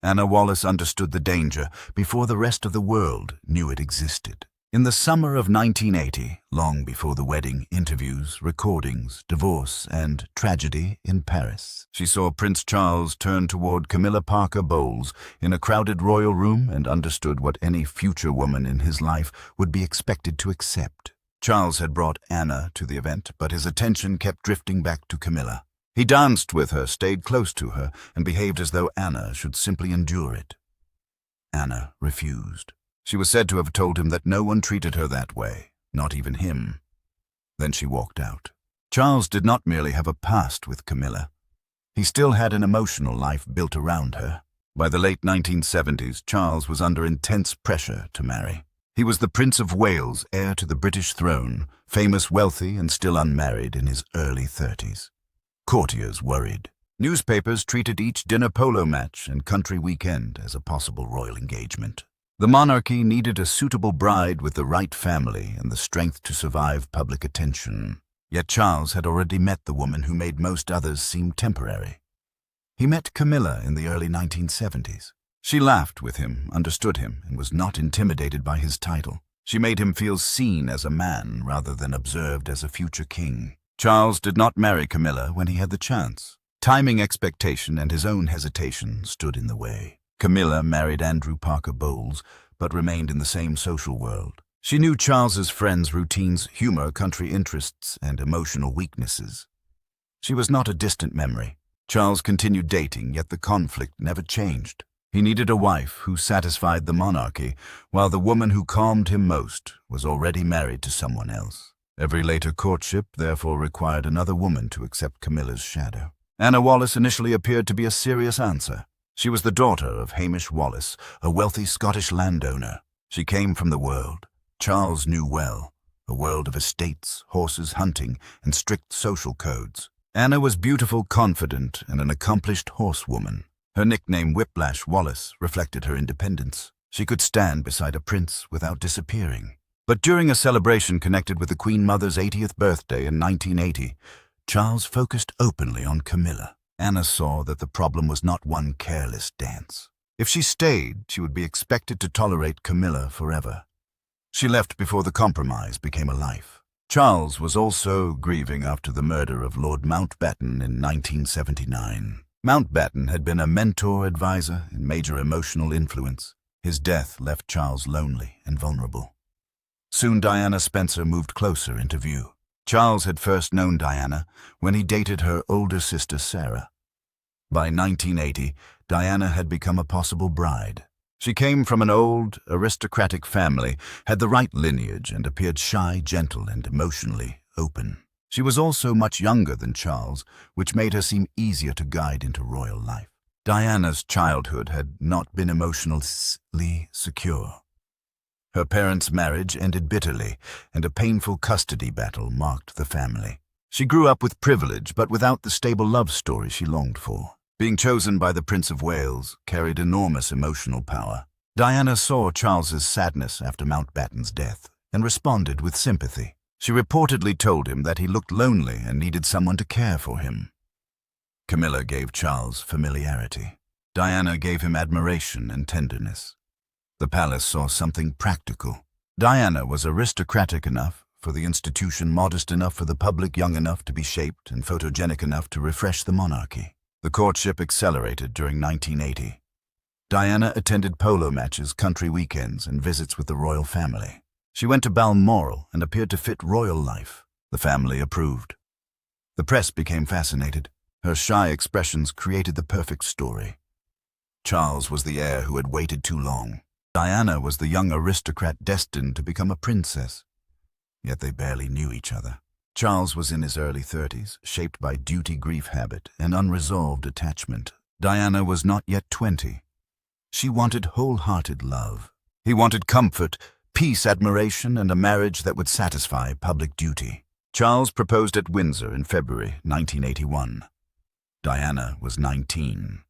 Anna Wallace understood the danger before the rest of the world knew it existed. In the summer of 1980, long before the wedding, interviews, recordings, divorce, and tragedy in Paris, she saw Prince Charles turn toward Camilla Parker Bowles in a crowded royal room and understood what any future woman in his life would be expected to accept. Charles had brought Anna to the event, but his attention kept drifting back to Camilla. He danced with her, stayed close to her, and behaved as though Anna should simply endure it. Anna refused. She was said to have told him that no one treated her that way, not even him. Then she walked out. Charles did not merely have a past with Camilla. He still had an emotional life built around her. By the late 1970s, Charles was under intense pressure to marry. He was the Prince of Wales, heir to the British throne, famous, wealthy, and still unmarried in his early 30s. Courtiers worried. Newspapers treated each dinner polo match and country weekend as a possible royal engagement. The monarchy needed a suitable bride with the right family and the strength to survive public attention. Yet Charles had already met the woman who made most others seem temporary. He met Camilla in the early 1970s. She laughed with him, understood him, and was not intimidated by his title. She made him feel seen as a man rather than observed as a future king. Charles did not marry Camilla when he had the chance. Timing, expectation, and his own hesitation stood in the way. Camilla married Andrew Parker Bowles, but remained in the same social world. She knew Charles's friends' routines, humor, country interests, and emotional weaknesses. She was not a distant memory. Charles continued dating, yet the conflict never changed. He needed a wife who satisfied the monarchy, while the woman who calmed him most was already married to someone else. Every later courtship therefore required another woman to accept Camilla's shadow. Anna Wallace initially appeared to be a serious answer. She was the daughter of Hamish Wallace, a wealthy Scottish landowner. She came from the world Charles knew well, a world of estates, horses, hunting, and strict social codes. Anna was beautiful, confident, and an accomplished horsewoman. Her nickname, Whiplash Wallace, reflected her independence. She could stand beside a prince without disappearing. But during a celebration connected with the Queen Mother's 80th birthday in 1980, Charles focused openly on Camilla. Anna saw that the problem was not one careless dance. If she stayed, she would be expected to tolerate Camilla forever. She left before the compromise became a life. Charles was also grieving after the murder of Lord Mountbatten in 1979. Mountbatten had been a mentor, advisor, and major emotional influence. His death left Charles lonely and vulnerable. Soon Diana Spencer moved closer into view. Charles had first known Diana when he dated her older sister Sarah. By 1980, Diana had become a possible bride. She came from an old, aristocratic family, had the right lineage, and appeared shy, gentle, and emotionally open. She was also much younger than Charles, which made her seem easier to guide into royal life. Diana's childhood had not been emotionally secure. Her parents' marriage ended bitterly, and a painful custody battle marked the family. She grew up with privilege, but without the stable love story she longed for. Being chosen by the Prince of Wales carried enormous emotional power. Diana saw Charles's sadness after Mountbatten's death and responded with sympathy. She reportedly told him that he looked lonely and needed someone to care for him. Camilla gave Charles familiarity. Diana gave him admiration and tenderness. The palace saw something practical. Diana was aristocratic enough for the institution, modest enough for the public, young enough to be shaped, and photogenic enough to refresh the monarchy. The courtship accelerated during 1980. Diana attended polo matches, country weekends, and visits with the royal family. She went to Balmoral and appeared to fit royal life. The family approved. The press became fascinated. Her shy expressions created the perfect story. Charles was the heir who had waited too long. Diana was the young aristocrat destined to become a princess. Yet they barely knew each other. Charles was in his early 30s, shaped by duty-grief habit and unresolved attachment. Diana was not yet 20. She wanted wholehearted love. He wanted comfort, peace, admiration, and a marriage that would satisfy public duty. Charles proposed at Windsor in February 1981. Diana was 19.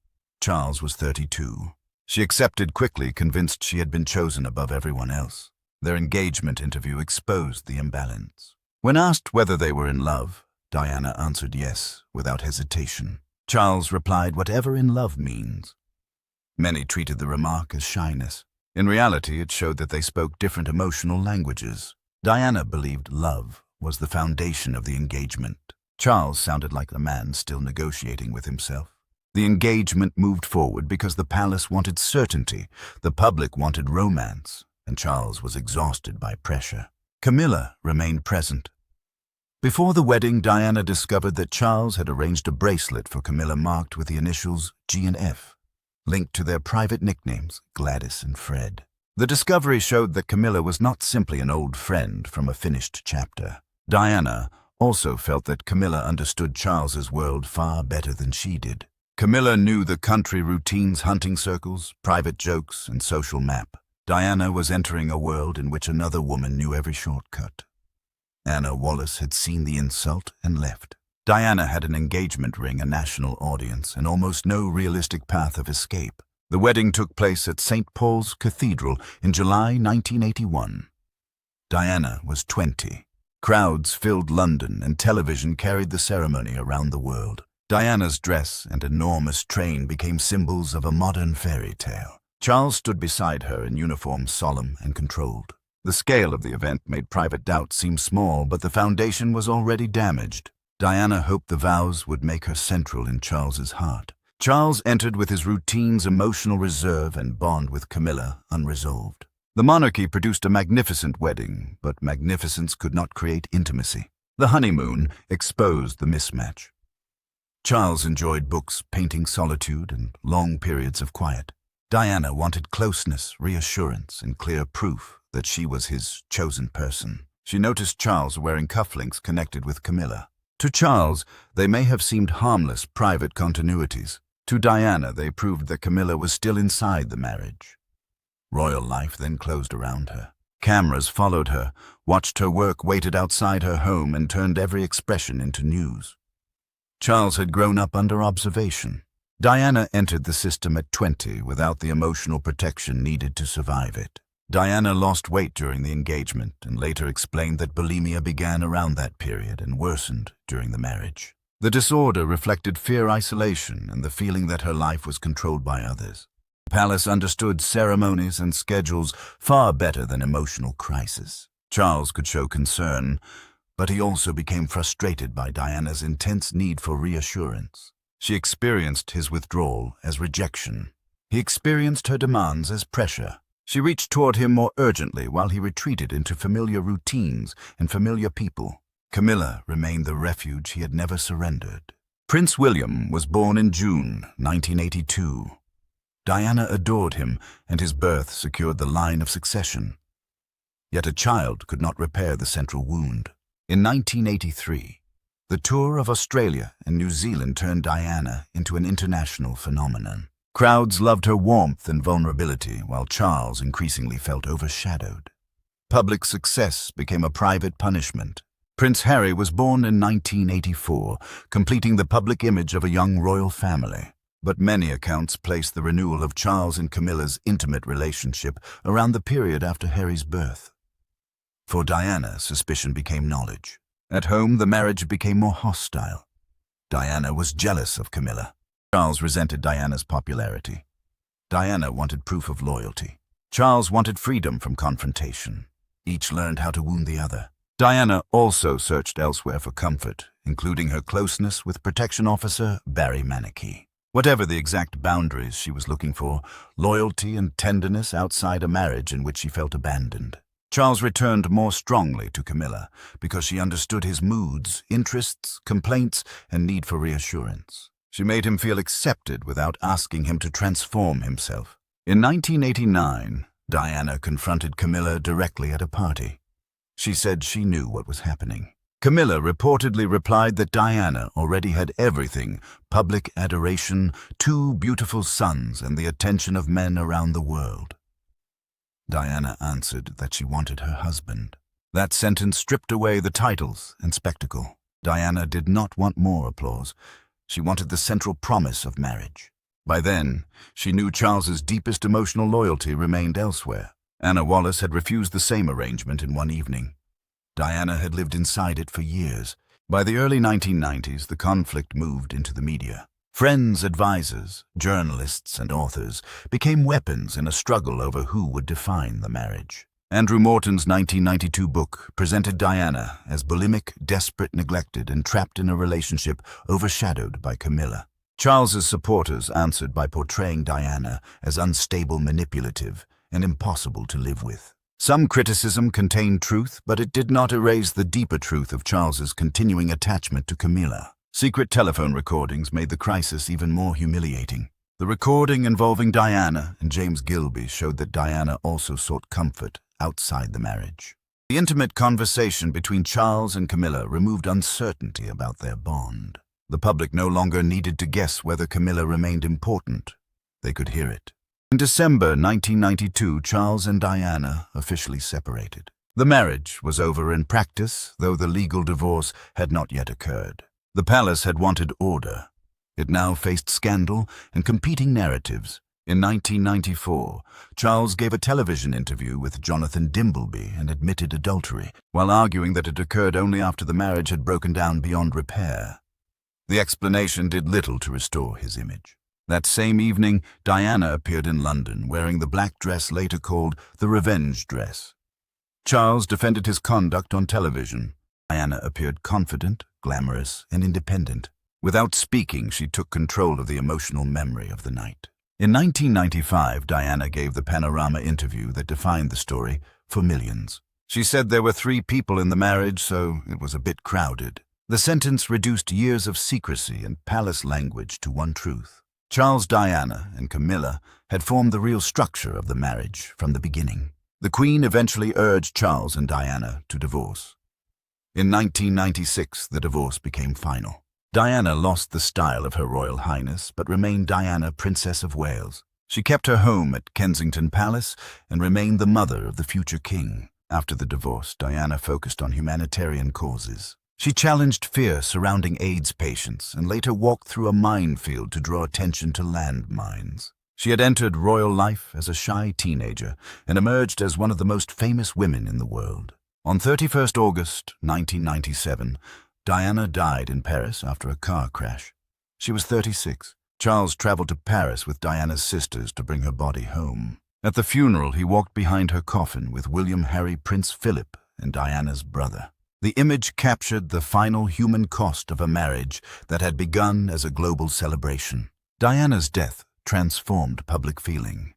Charles was 32. She accepted quickly, convinced she had been chosen above everyone else. Their engagement interview exposed the imbalance. When asked whether they were in love, Diana answered yes, without hesitation. Charles replied, "Whatever in love means." Many treated the remark as shyness. In reality, it showed that they spoke different emotional languages. Diana believed love was the foundation of the engagement. Charles sounded like a man still negotiating with himself. The engagement moved forward because the palace wanted certainty, the public wanted romance, and Charles was exhausted by pressure. Camilla remained present. Before the wedding, Diana discovered that Charles had arranged a bracelet for Camilla marked with the initials G and F, linked to their private nicknames, Gladys and Fred. The discovery showed that Camilla was not simply an old friend from a finished chapter. Diana also felt that Camilla understood Charles's world far better than she did. Camilla knew the country routines, hunting circles, private jokes, and social map. Diana was entering a world in which another woman knew every shortcut. Anna Wallace had seen the insult and left. Diana had an engagement ring, a national audience, and almost no realistic path of escape. The wedding took place at St. Paul's Cathedral in July 1981. Diana was 20. Crowds filled London, and television carried the ceremony around the world. Diana's dress and enormous train became symbols of a modern fairy tale. Charles stood beside her in uniform, solemn and controlled. The scale of the event made private doubts seem small, but the foundation was already damaged. Diana hoped the vows would make her central in Charles's heart. Charles entered with his routine's emotional reserve and bond with Camilla unresolved. The monarchy produced a magnificent wedding, but magnificence could not create intimacy. The honeymoon exposed the mismatch. Charles enjoyed books, painting, solitude, and long periods of quiet. Diana wanted closeness, reassurance, and clear proof that she was his chosen person. She noticed Charles wearing cufflinks connected with Camilla. To Charles, they may have seemed harmless, private continuities. To Diana, they proved that Camilla was still inside the marriage. Royal life then closed around her. Cameras followed her, watched her work, waited outside her home, and turned every expression into news. Charles had grown up under observation. Diana entered the system at 20 without the emotional protection needed to survive it. Diana lost weight during the engagement and later explained that bulimia began around that period and worsened during the marriage. The disorder reflected fear, isolation, and the feeling that her life was controlled by others. The palace understood ceremonies and schedules far better than emotional crisis. Charles could show concern, but he also became frustrated by Diana's intense need for reassurance. She experienced his withdrawal as rejection. He experienced her demands as pressure. She reached toward him more urgently while he retreated into familiar routines and familiar people. Camilla remained the refuge he had never surrendered. Prince William was born in June 1982. Diana adored him, and his birth secured the line of succession. Yet a child could not repair the central wound. In 1983, the tour of Australia and New Zealand turned Diana into an international phenomenon. Crowds loved her warmth and vulnerability, while Charles increasingly felt overshadowed. Public success became a private punishment. Prince Harry was born in 1984, completing the public image of a young royal family. But many accounts place the renewal of Charles and Camilla's intimate relationship around the period after Harry's birth. For Diana, suspicion became knowledge. At home, the marriage became more hostile. Diana was jealous of Camilla. Charles resented Diana's popularity. Diana wanted proof of loyalty. Charles wanted freedom from confrontation. Each learned how to wound the other. Diana also searched elsewhere for comfort, including her closeness with protection officer Barry Manicky. Whatever the exact boundaries she was looking for, loyalty and tenderness outside a marriage in which she felt abandoned. Charles returned more strongly to Camilla because she understood his moods, interests, complaints, and need for reassurance. She made him feel accepted without asking him to transform himself. In 1989, Diana confronted Camilla directly at a party. She said she knew what was happening. Camilla reportedly replied that Diana already had everything: public adoration, 2 beautiful sons, and the attention of men around the world. Diana answered that she wanted her husband. That sentence stripped away the titles and spectacle. Diana did not want more applause. She wanted the central promise of marriage. By then, she knew Charles's deepest emotional loyalty remained elsewhere. Anna Wallace had refused the same arrangement in one evening. Diana had lived inside it for years. By the early 1990s, the conflict moved into the media. Friends, advisors, journalists, and authors became weapons in a struggle over who would define the marriage. Andrew Morton's 1992 book presented Diana as bulimic, desperate, neglected, and trapped in a relationship overshadowed by Camilla. Charles's supporters answered by portraying Diana as unstable, manipulative, and impossible to live with. Some criticism contained truth, but it did not erase the deeper truth of Charles's continuing attachment to Camilla. Secret telephone recordings made the crisis even more humiliating. The recording involving Diana and James Gilby showed that Diana also sought comfort outside the marriage. The intimate conversation between Charles and Camilla removed uncertainty about their bond. The public no longer needed to guess whether Camilla remained important. They could hear it. In December 1992, Charles and Diana officially separated. The marriage was over in practice, though the legal divorce had not yet occurred. The palace had wanted order. It now faced scandal and competing narratives. In 1994, Charles gave a television interview with Jonathan Dimbleby and admitted adultery, while arguing that it occurred only after the marriage had broken down beyond repair. The explanation did little to restore his image. That same evening, Diana appeared in London, wearing the black dress later called the revenge dress. Charles defended his conduct on television. Diana appeared confident, glamorous, and independent. Without speaking, she took control of the emotional memory of the night. In 1995, Diana gave the Panorama interview that defined the story for millions. She said there were 3 people in the marriage, so it was a bit crowded. The sentence reduced years of secrecy and palace language to one truth. Charles, Diana, and Camilla had formed the real structure of the marriage from the beginning. The Queen eventually urged Charles and Diana to divorce. In 1996, the divorce became final. Diana lost the style of Her Royal Highness, but remained Diana, Princess of Wales. She kept her home at Kensington Palace and remained the mother of the future king. After the divorce, Diana focused on humanitarian causes. She challenged fear surrounding AIDS patients and later walked through a minefield to draw attention to landmines. She had entered royal life as a shy teenager and emerged as one of the most famous women in the world. On 31st August 1997, Diana died in Paris after a car crash. She was 36. Charles traveled to Paris with Diana's sisters to bring her body home. At the funeral, he walked behind her coffin with William Harry, Prince Philip, and Diana's brother. The image captured the final human cost of a marriage that had begun as a global celebration. Diana's death transformed public feeling.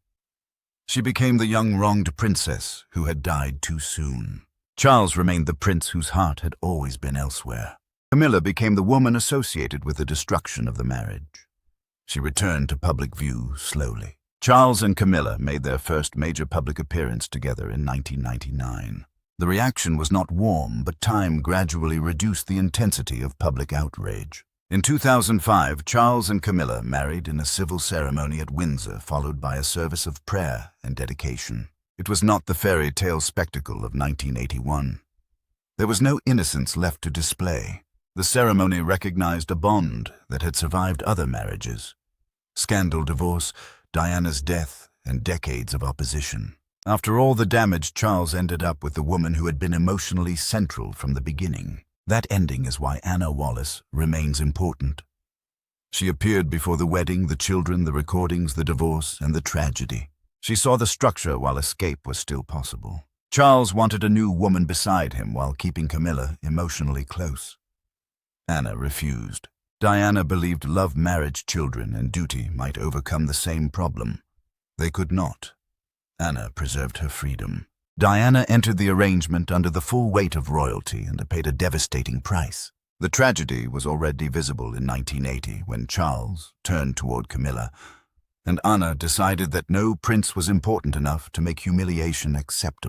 She became the young wronged princess who had died too soon. Charles remained the prince whose heart had always been elsewhere. Camilla became the woman associated with the destruction of the marriage. She returned to public view slowly. Charles and Camilla made their first major public appearance together in 1999. The reaction was not warm, but time gradually reduced the intensity of public outrage. In 2005, Charles and Camilla married in a civil ceremony at Windsor, followed by a service of prayer and dedication. It was not the fairy tale spectacle of 1981. There was no innocence left to display. The ceremony recognized a bond that had survived other marriages. Scandal, divorce, Diana's death, and decades of opposition. After all the damage, Charles ended up with the woman who had been emotionally central from the beginning. That ending is why Anna Wallace remains important. She appeared before the wedding, the children, the recordings, the divorce, and the tragedy. She saw the structure while escape was still possible. Charles wanted a new woman beside him while keeping Camilla emotionally close. Anna refused. Diana believed love, marriage, children, and duty might overcome the same problem. They could not. Anna preserved her freedom. Diana entered the arrangement under the full weight of royalty and paid a devastating price. The tragedy was already visible in 1980 when Charles turned toward Camilla, and Anna decided that no prince was important enough to make humiliation acceptable.